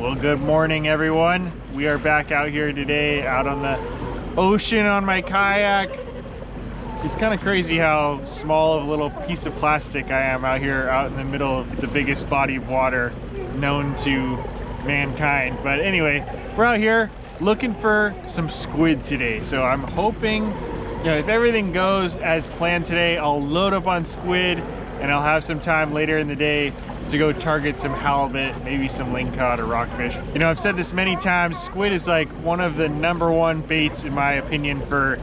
Well, good morning, everyone. We are back out here today, out on the ocean on my kayak. It's kind of crazy how small of a little piece of plastic I am out here, out in the middle of the biggest body of water known to mankind. But anyway, we're out here looking for some squid today. So I'm hoping, if everything goes as planned today, I'll load up on squid and I'll have some time later in the day to go target some halibut, maybe some lingcod or rockfish. I've said this many times, squid is like one of the #1 baits in my opinion for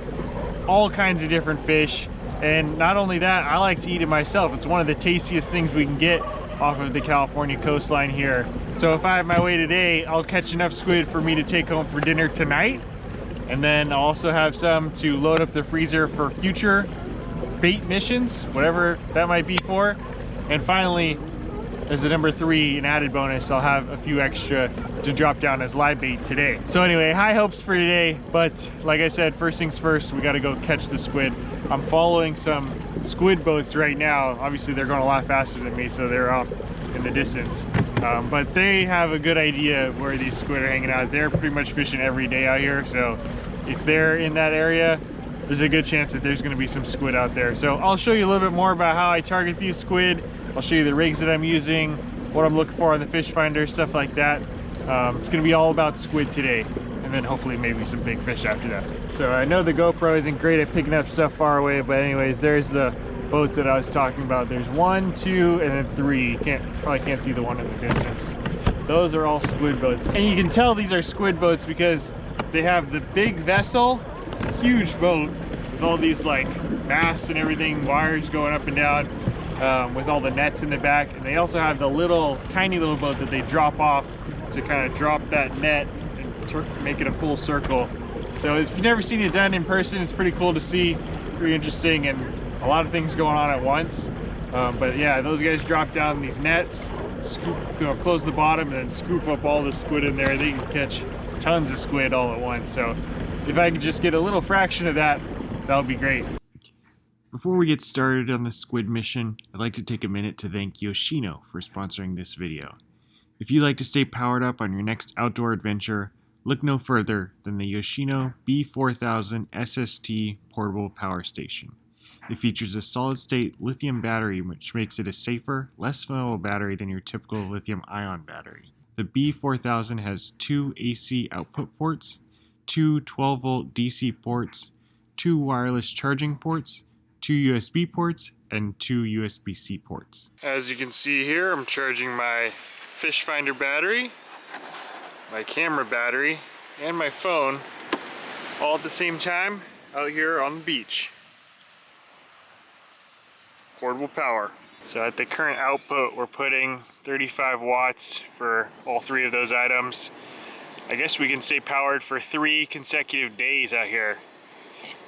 all kinds of different fish. And not only that, I like to eat it myself. It's one of the tastiest things we can get off of the California coastline here. So if I have my way today, I'll catch enough squid for me to take home for dinner tonight. And then I'll also have some to load up the freezer for future bait missions, whatever that might be for. And finally, as a #3, an added bonus, I'll have a few extra to drop down as live bait today. So anyway, high hopes for today, but like I said, first things first, we gotta go catch the squid. I'm following some squid boats right now. Obviously they're going a lot faster than me, so they're off in the distance. But they have a good idea of where these squid are hanging out. They're pretty much fishing every day out here, so if they're in that area, there's a good chance that there's gonna be some squid out there. So I'll show you a little bit more about how I target these squid. I'll show you the rigs that I'm using, what I'm looking for on the fish finder, stuff like that. It's gonna be all about squid today, and then hopefully maybe some big fish after that. So I know the GoPro isn't great at picking up stuff far away, but anyways, there's the boats that I was talking about. There's 1, 2, and then 3. You probably can't see the one in the distance. Those are all squid boats. And you can tell these are squid boats because they have the big vessel, huge boat, with all these like masts and everything, wires going up and down. With all the nets in the back, and they also have the tiny little boat that they drop off to kind of drop that net and make it a full circle. So if you've never seen it done in person, it's pretty cool to see, pretty interesting, and a lot of things going on at once. But yeah, those guys drop down these nets, close the bottom, and then scoop up all the squid in there. They can catch tons of squid all at once. So if I could just get a little fraction of that, that would be great. Before we get started on the squid mission, I'd like to take a minute to thank Yoshino for sponsoring this video. If you'd like to stay powered up on your next outdoor adventure, look no further than the Yoshino B4000 SST portable power station. It features a solid-state lithium battery, which makes it a safer, less flammable battery than your typical lithium-ion battery. The B4000 has 2 AC output ports, 2 12-volt DC ports, 2 wireless charging ports, 2 USB ports, and 2 USB-C ports. As you can see here, I'm charging my fish finder battery, my camera battery, and my phone all at the same time out here on the beach. Portable power. So at the current output, we're putting 35 watts for all 3 of those items. I guess we can stay powered for 3 consecutive days out here.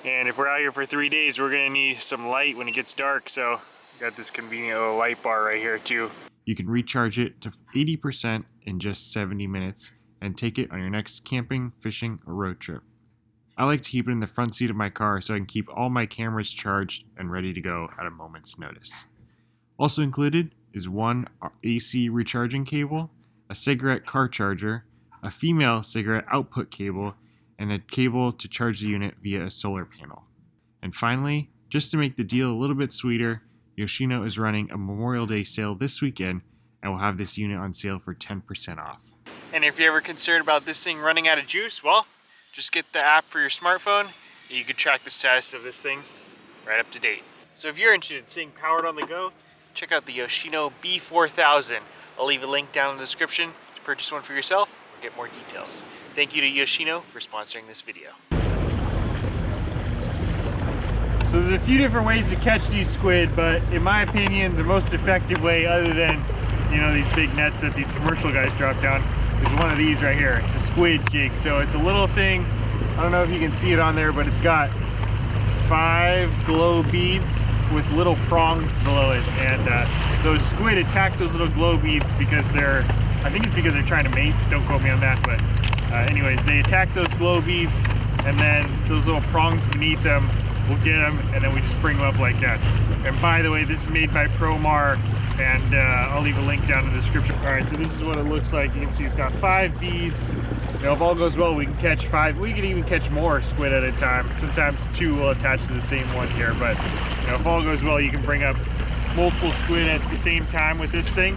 And if we're out here for 3 days, we're gonna need some light when it gets dark, so got this convenient little light bar right here too. You can recharge it to 80% in just 70 minutes and take it on your next camping, fishing, or road trip. I like to keep it in the front seat of my car so I can keep all my cameras charged and ready to go at a moment's notice. Also included is 1 AC recharging cable, a cigarette car charger, a female cigarette output cable, and a cable to charge the unit via a solar panel. And finally, just to make the deal a little bit sweeter, Yoshino is running a Memorial Day sale this weekend and will have this unit on sale for 10% off. And if you're ever concerned about this thing running out of juice, well, just get the app for your smartphone and you can track the status of this thing right up to date. So if you're interested in staying powered on the go, check out the Yoshino B4000. I'll leave a link down in the description to purchase one for yourself or get more details. Thank you to Yoshino for sponsoring this video. So there's a few different ways to catch these squid, but in my opinion, the most effective way, other than these big nets that these commercial guys drop down, is one of these right here. It's a squid jig. So it's a little thing, I don't know if you can see it on there, but it's got 5 glow beads with little prongs below it, and those squid attack those little glow beads because I think it's because they're trying to mate, don't quote me on that, but anyways, they attack those glow beads, and then those little prongs beneath them will get them, and then we just bring them up like that. And by the way, this is made by Promar, and I'll leave a link down in the description. All right, so this is what it looks like. You can see it's got 5 beads. You know, if all goes well, we can catch 5. We can even catch more squid at a time. Sometimes 2 will attach to the same one here, but you know, if all goes well, you can bring up multiple squid at the same time with this thing.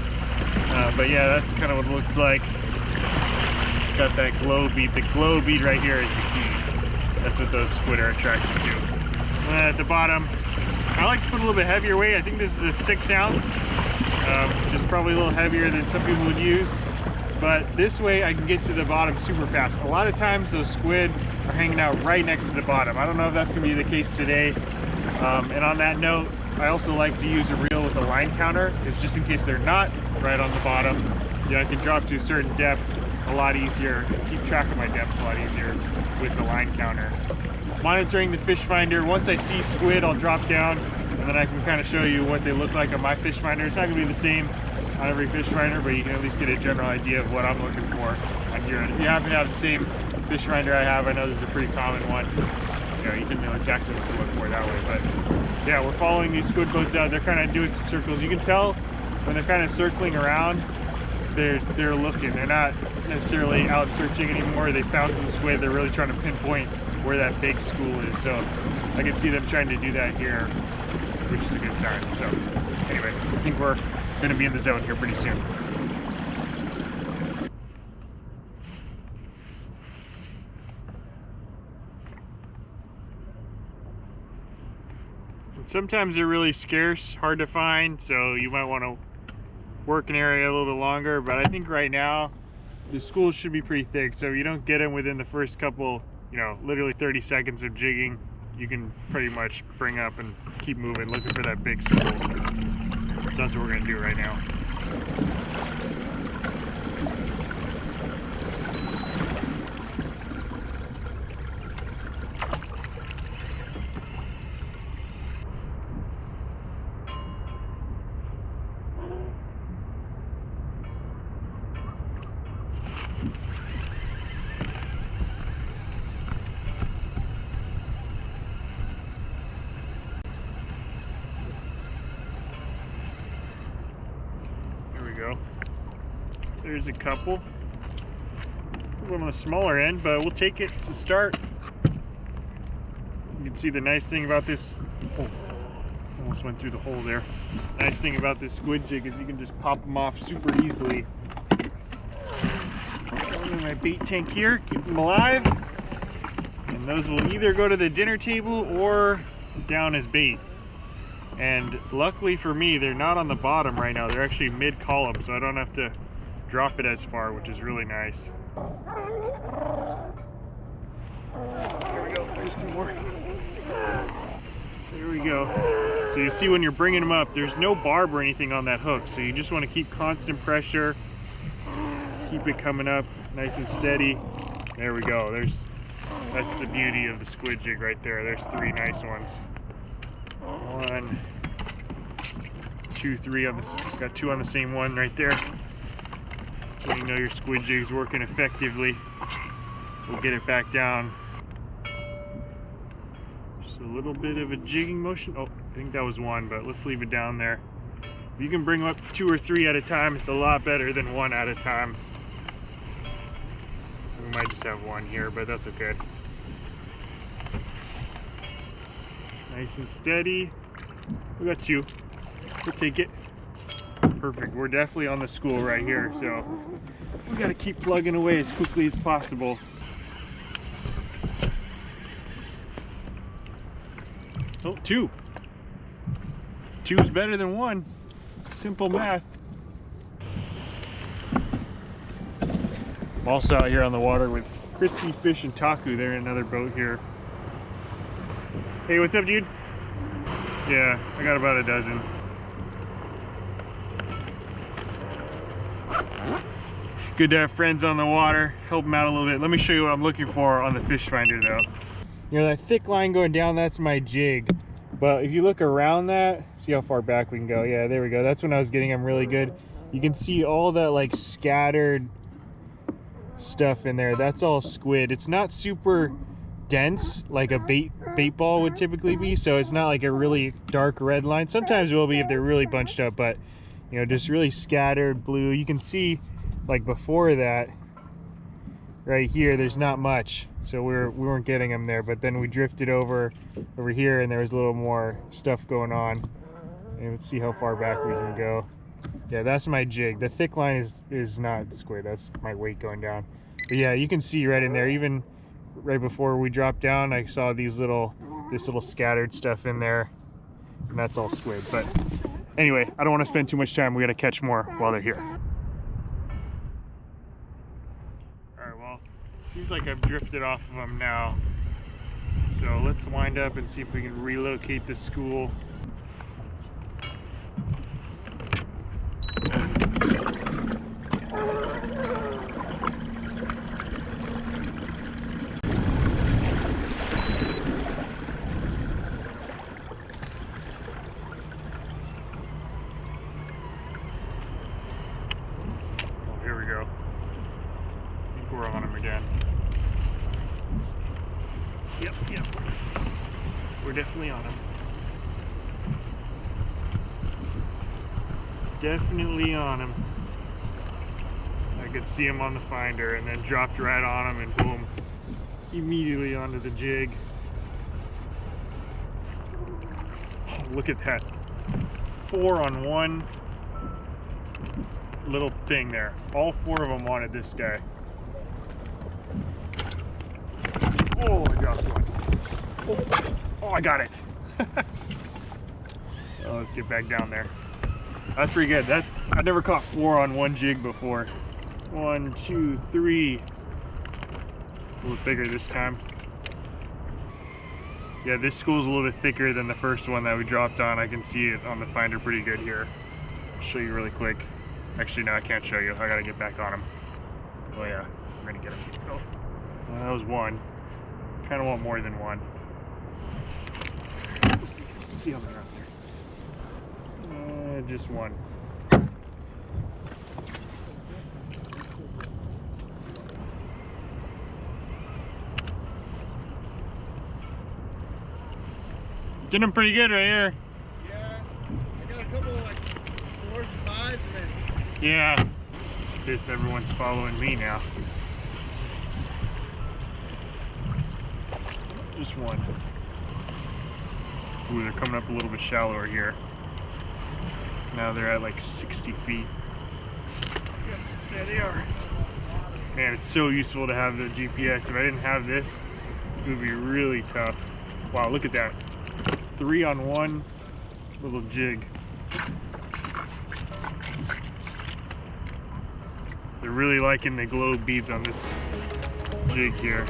But yeah, that's kind of what it looks like. It's got that glow bead. The glow bead right here is the key. That's what those squid are attracted to. At the bottom, I like to put a little bit heavier weight. I think this is a 6 ounce, which is probably a little heavier than some people would use. But this way I can get to the bottom super fast. A lot of times those squid are hanging out right next to the bottom. I don't know if that's gonna be the case today. And on that note, I also like to use a reel with a line counter. It's just in case they're not right on the bottom. You know, I can drop to a certain depth a lot easier, keep track of my depth a lot easier with the line counter. Monitoring the fish finder, once I see squid, I'll drop down and then I can kind of show you what they look like on my fish finder. It's not gonna be the same on every fish finder, but you can at least get a general idea of what I'm looking for on here. And if you happen to have the same fish finder I have, I know this is a pretty common one. You know, you can know exactly what to look for that way. But yeah, we're following these squid boats out. They're kind of doing some circles. You can tell when they're kind of circling around, they're looking. They're not necessarily out searching anymore. They found some squid. They're really trying to pinpoint where that big school is. So I can see them trying to do that here, which is a good sign. So anyway, I think we're going to be in the zone here pretty soon. Sometimes they're really scarce, hard to find, so you might want to work an area a little bit longer. But I think right now the schools should be pretty thick, so if you don't get them within the first couple, you know, literally 30 seconds of jigging, you can pretty much bring up and keep moving, looking for that big school. So that's what we're gonna do right now. Go. There's a couple. One on the smaller end, but we'll take it to start. You can see the nice thing about this. Oh, almost went through the hole there. Nice thing about this squid jig is you can just pop them off super easily. Throw them in my bait tank here, keep them alive, and those will either go to the dinner table or down as bait. And luckily for me, they're not on the bottom right now. They're actually mid-column, so I don't have to drop it as far, which is really nice. Here we go. There's some more. There we go. So you see when you're bringing them up, there's no barb or anything on that hook, so you just want to keep constant pressure. Keep it coming up nice and steady. There we go. That's the beauty of the squid jig right there. There's 3 nice ones. 1, 2, 3 on this. Got 2 on the same one right there. So you know your squid jig's working effectively. We'll get it back down. Just a little bit of a jigging motion. Oh, I think that was 1, but let's leave it down there. If you can bring up 2 or 3 at a time, it's a lot better than 1 at a time. We might just have 1 here, but that's okay. Nice and steady. We got 2. We'll take it. Perfect. We're definitely on the school right here, so we got to keep plugging away as quickly as possible. Oh, 2. 2 is better than 1. Simple math. I'm also out here on the water with Crispy Fish and Taku. They're in another boat here. Hey, what's up, dude? Yeah, I got about a dozen. Good to have friends on the water, help them out a little bit. Let me show you what I'm looking for on the fish finder though. You know, that thick line going down, that's my jig. But if you look around that, see how far back we can go. Yeah, there we go. That's when I was getting them really good. You can see all that like scattered stuff in there. That's all squid. It's not super dense like a bait ball would typically be, so it's not like a really dark red line. Sometimes it will be if they're really bunched up, but You know, just really scattered blue. You can see like before that right here, there's not much, so we weren't getting them there, but then we drifted over here and there was a little more stuff going on. And let's see how far back we can go. Yeah, that's my jig. The thick line is not squid, that's my weight going down. But yeah, you can see right in there, even right before we dropped down, I saw this little scattered stuff in there, and that's all squid. But anyway, I don't want to spend too much time. We got to catch more while they're here. All right, well, seems like I've drifted off of them now. So let's wind up and see if we can relocate the school. We're on him again. Yep. We're definitely on him. Definitely on him. I could see him on the finder and then dropped right on him and boom, immediately onto the jig. Oh, look at that. 4 on one little thing there. All 4 of them wanted this guy. Oh, I dropped one. Oh, I got it. Oh, let's get back down there. That's pretty good. I've never caught 4 on one jig before. 1, 2, 3. A little bigger this time. Yeah, this school's a little bit thicker than the first one that we dropped on. I can see it on the finder pretty good here. I'll show you really quick. Actually, no, I can't show you. I gotta get back on him. Oh yeah, we're gonna get him. Oh, well, that was one. Kind of want more than one. Let's see how they're out there. Just one. Getting them pretty good right here. Yeah, I got a couple like 4s and 5s and then. Yeah. Guess everyone's following me now. Just one. Ooh, they're coming up a little bit shallower here. Now they're at like 60 feet. Yeah, there they are. Man, it's so useful to have the GPS. If I didn't have this, it would be really tough. Wow, look at that. 3 on one little jig. They're really liking the glow beads on this jig here.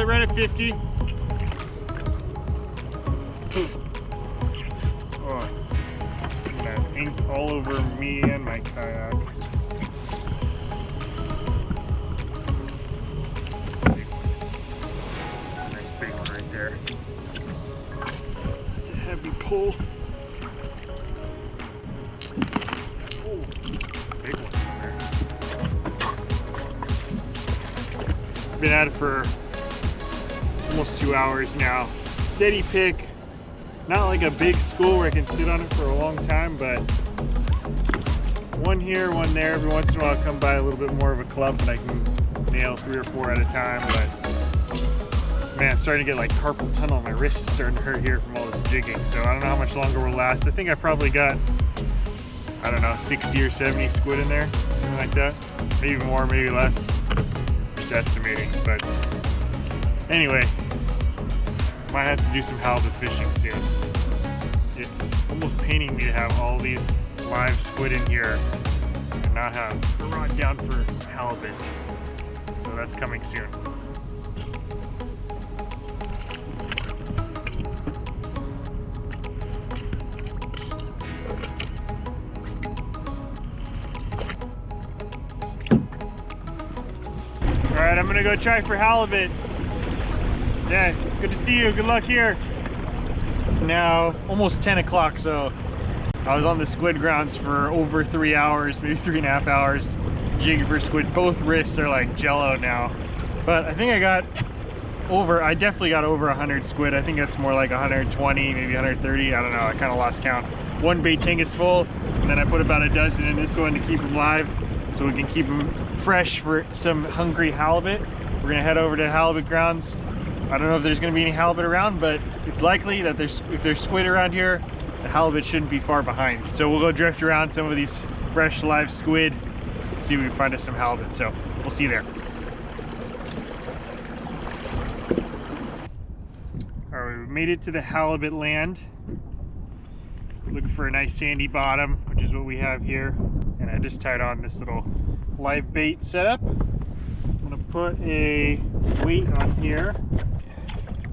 Right at 50. Oh, that ink all over me and my kayak. Nice big one right there. It's a heavy pull. Oh, big one there. Been at it for almost 2 hours now. Steady pick, not like a big school where I can sit on it for a long time, but one here, one there. Every once in a while I'll come by a little bit more of a clump and I can nail 3 or 4 at a time. But man, I'm starting to get like carpal tunnel. My wrist is starting to hurt here from all this jigging. So I don't know how much longer we'll last. I think I probably got, I don't know, 60 or 70 squid in there, something like that. Maybe more, maybe less. Just estimating, but anyway, might have to do some halibut fishing soon. It's almost paining me to have all these live squid in here and not have a rod down for halibut. So that's coming soon. Alright, I'm gonna go try for halibut. Yeah, good to see you. Good luck here. now almost 10 o'clock, so I was on the squid grounds for over 3 hours, maybe 3.5 hours, jigging for squid. Both wrists are like jello now. But I think I definitely got over 100 squid. I think that's more like 120, maybe 130. I don't know, I kind of lost count. One bait tank is full, and then I put about a dozen in this one to keep them live, so we can keep them fresh for some hungry halibut. We're gonna head over to halibut grounds. I don't know if there's gonna be any halibut around, but it's likely that if there's squid around here, the halibut shouldn't be far behind. So we'll go drift around some of these fresh live squid, see if we can find us some halibut. So we'll see you there. All right, we made it to the halibut land. Looking for a nice sandy bottom, which is what we have here. And I just tied on this little live bait setup. I'm gonna put a weight on here.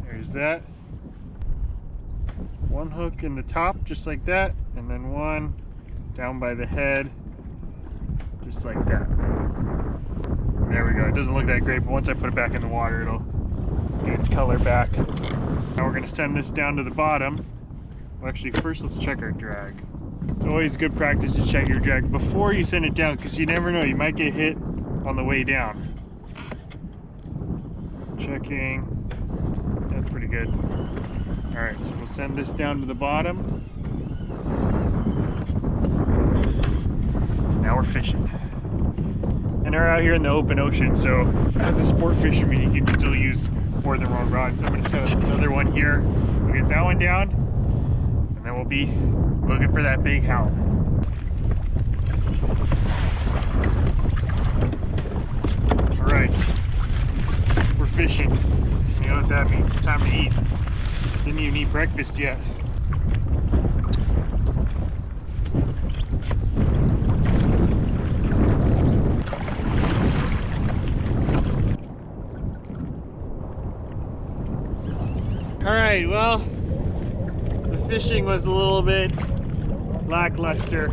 There's that. One hook in the top, just like that, and then one down by the head, just like that. There we go. It doesn't look that great, but once I put it back in the water, it'll get its color back. Now we're gonna send this down to the bottom. Well, actually, first let's check our drag. It's always good practice to check your drag before you send it down, because you never know, you might get hit on the way down. Checking. That's pretty good. Alright, so we'll send this down to the bottom. Now we're fishing. And we're out here in the open ocean, so as a sport fisherman, you can still use more than one rod. So I'm going to set another one here. We'll get that one down, and then we'll be looking for that big halibut. Alright, we're fishing. You know what that means? It's time to eat. Didn't even eat breakfast yet. Alright, well, the fishing was a little bit lackluster.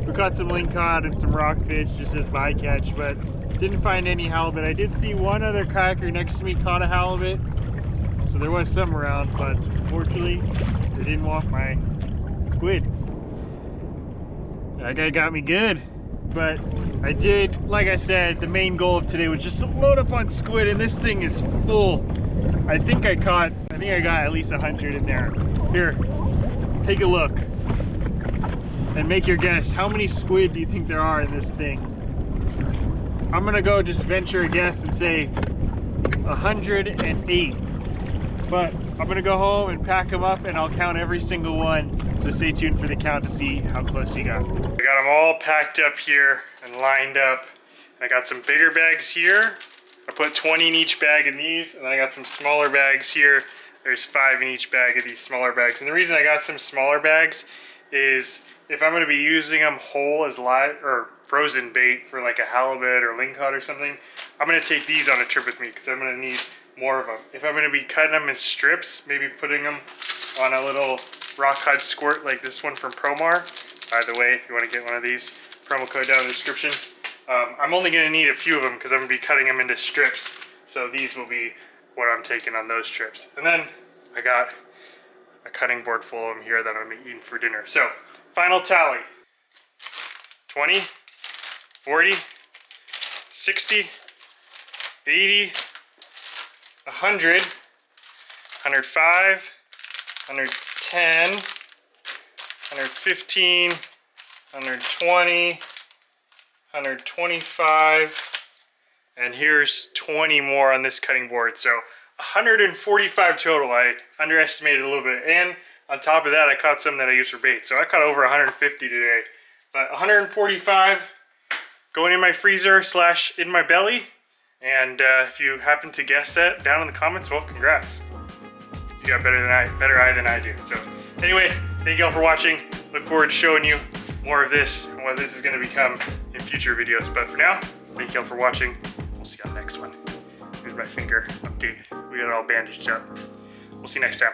We caught some lingcod and some rockfish just as bycatch, but didn't find any halibut. I did see one other kayaker next to me caught a halibut, so there was some around, but unfortunately they didn't want my squid. That guy got me good, but I did, like I said, the main goal of today was just to load up on squid, and this thing is full. I think I got at least 100 in there. Here, take a look and make your guess. How many squid do you think there are in this thing? I'm gonna go just venture a guess and say 108. But I'm gonna go home and pack them up, and I'll count every single one. So stay tuned for the count to see how close you got. I got them all packed up here and lined up. I got some bigger bags here. I put 20 in each bag of these, and I got some smaller bags here. There's 5 in each bag of these smaller bags. And the reason I got some smaller bags is if I'm gonna be using them whole as live or frozen bait for like a halibut or lingcod or something, I'm gonna take these on a trip with me because I'm gonna need more of them. If I'm gonna be cutting them in strips, maybe putting them on a little rock cod squirt like this one from Promar. By the way, if you wanna get one of these, promo code down in the description. I'm only gonna need a few of them because I'm gonna be cutting them into strips. So these will be what I'm taking on those trips. And then I got a cutting board full of them here that I'm eating for dinner. So, final tally. 20, 40, 60, 80, 100, 105, 110, 115, 120, 125, and here's 20 more on this cutting board. So 145 total. I underestimated a little bit, and on top of that I caught some that I used for bait. So I caught over 150 today, but 145 going in my freezer / in my belly. And if you happen to guess that down in the comments, well, congrats. You got better eye than I do. So anyway, thank you all for watching. Look forward to showing you more of this and what this is going to become in future videos. But for now, thank you all for watching. We'll see you on the next one. Here's my finger updated. We got it all bandaged up. We'll see you next time.